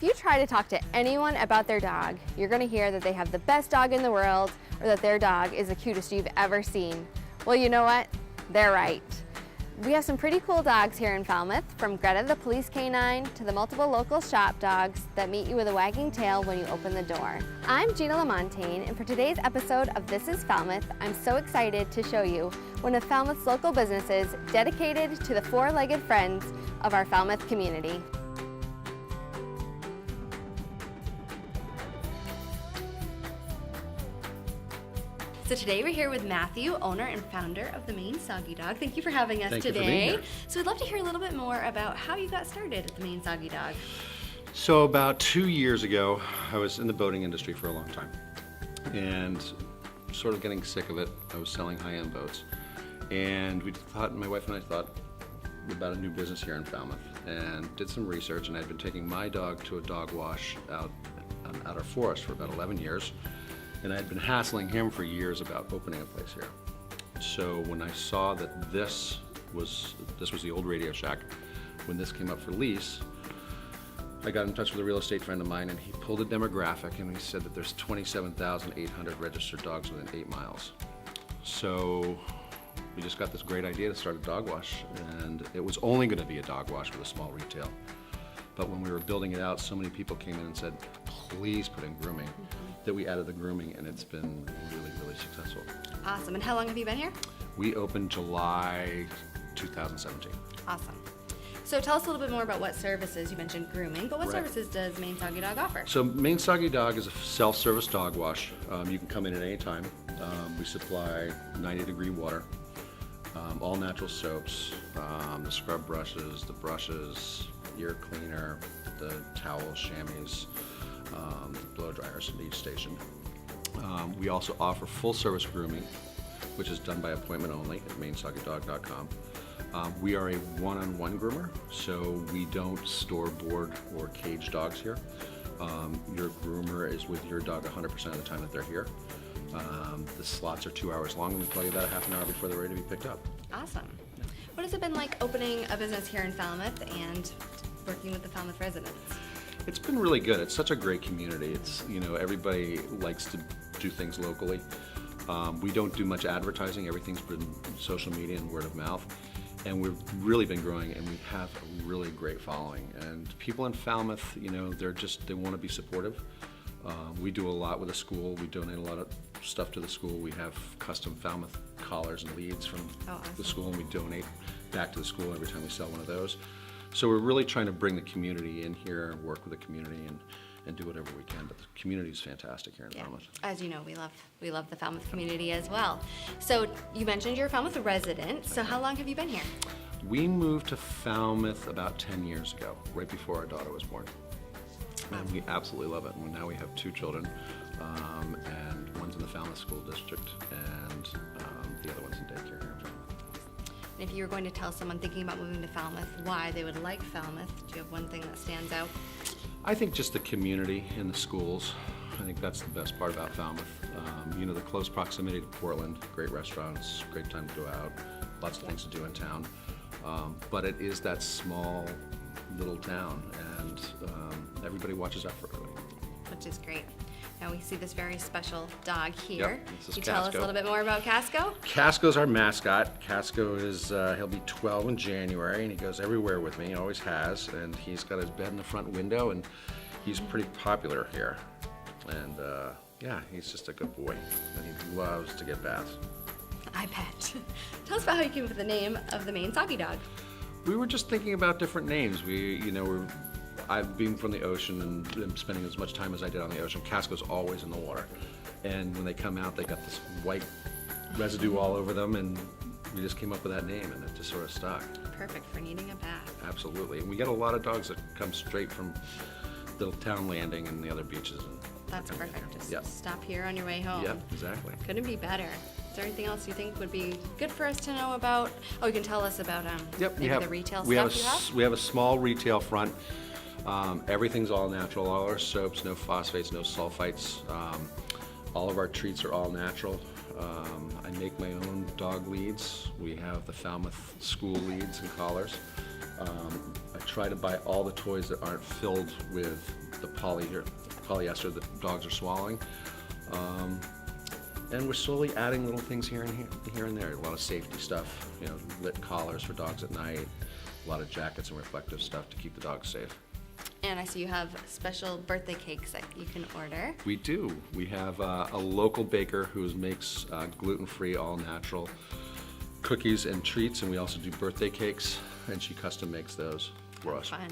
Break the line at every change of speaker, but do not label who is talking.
If you try to talk to anyone about their dog, you're going to hear that they have the best dog in the world or that their dog is the cutest you've ever seen. Well, you know what? They're right. We have some pretty cool dogs here in Falmouth, from Greta the police canine to the multiple local shop dogs that meet you with a wagging tail when you open the door. I'm Gina Lamontagne, and for today's episode of This is Falmouth, I'm so excited to show you one of Falmouth's local businesses dedicated to the four-legged friends of our Falmouth community. So today we're here with Matthew, owner and founder of the Maine Soggy Dog. Thank you for having us today.
Thank you for being here.
So we'd love to hear a little bit more about how you got started at the Maine Soggy Dog.
So about 2 years ago, I was in the boating industry for a long time and sort of getting sick of it. I was selling high-end boats, and my wife and I thought about a new business here in Falmouth and did some research, and I'd been taking my dog to a dog wash out our forest for about 11 years. And I'd been hassling him for years about opening a place here. So when I saw that this was the old Radio Shack, when this came up for lease, I got in touch with a real estate friend of mine, and he pulled a demographic, and he said that there's 27,800 registered dogs within 8 miles. So we just got this great idea to start a dog wash, and it was only going to be a dog wash with a small retail. But when we were building it out, so many people came in and said, please put in grooming, that we added the grooming, and it's been really, really successful.
Awesome. And how long have you been here?
We opened July 2017.
Awesome. So tell us a little bit more about what services. You mentioned grooming, but what
Right.
services does Maine Soggy Dog offer?
So Maine Soggy Dog is a self-service dog wash. You can come in at any time. We supply 90-degree water, all natural soaps, the scrub brushes, the brushes, ear cleaner, the towels, chamois, the blow dryers at each station. We also offer full-service grooming, which is done by appointment only at mainsoggydog.com. We are a one-on-one groomer, so we don't store board or cage dogs here. Your groomer is with your dog 100% of the time that they're here. The slots are 2 hours long, and we call you about a half an hour before they're ready to be picked up.
Awesome. What has it been like opening a business here in Falmouth and working with the Falmouth residents?
It's been really good. It's such a great community. It's, everybody likes to do things locally. We don't do much advertising. Everything's been social media and word of mouth. And we've really been growing, and we have a really great following. And people in Falmouth, they want to be supportive. We do a lot with the school. We donate a lot of stuff to the school. We have custom Falmouth collars and leads from the school, and we donate back to the school every time we sell one of those. So we're really trying to bring the community in here, work with the community, and do whatever we can. But the community is fantastic here in Falmouth.
As you know, we love the Falmouth community as well. So you mentioned you're a Falmouth resident. So how long have you been here?
We moved to Falmouth about 10 years ago, right before our daughter was born. And we absolutely love it. And now we have 2 children, and one's in the Falmouth School District, and the other one's in daycare here in Falmouth.
And if you were going to tell someone thinking about moving to Falmouth why they would like Falmouth, do you have one thing that stands out?
I think just the community and the schools. I think that's the best part about Falmouth. The close proximity to Portland, great restaurants, great time to go out, lots of things to do in town. But it is that small little town, and everybody watches out for it.
Which is great. Now we see this very special dog here.
Yep, this is
Can you tell us a
Casco.
little bit more about Casco?
Casco's our mascot. Casco is, he'll be 12 in January, and he goes everywhere with me, he always has, and he's got his bed in the front window, and he's pretty popular here. And he's just a good boy, and he loves to get baths.
I bet. Tell us about how you came up with the name of the Maine Soggy Dog.
We were just thinking about different names. I've been from the ocean and spending as much time as I did on the ocean. Casco's always in the water. And when they come out, they got this white residue all over them, and we just came up with that name, and it just sort of stuck.
Perfect for needing a bath.
Absolutely. And we get a lot of dogs that come straight from Little Town Landing and the other beaches.
That's perfect. Just stop here on your way home.
Yep, exactly.
Couldn't be better. Is there anything else you think would be good for us to know about? Oh, you can tell us about maybe the retail stuff you have?
We have a small retail front. Everything's all natural. All our soaps, no phosphates, no sulfites. All of our treats are all natural. I make my own dog leads. We have the Falmouth school leads and collars. I try to buy all the toys that aren't filled with the polyester that dogs are swallowing. And we're slowly adding little things here and there. A lot of safety stuff, you know, lit collars for dogs at night, a lot of jackets and reflective stuff to keep the dogs safe.
And I see you have special birthday cakes that you can order.
We do. We have a local baker who makes gluten-free, all-natural cookies and treats, and we also do birthday cakes, and she custom makes those for us.
Fun.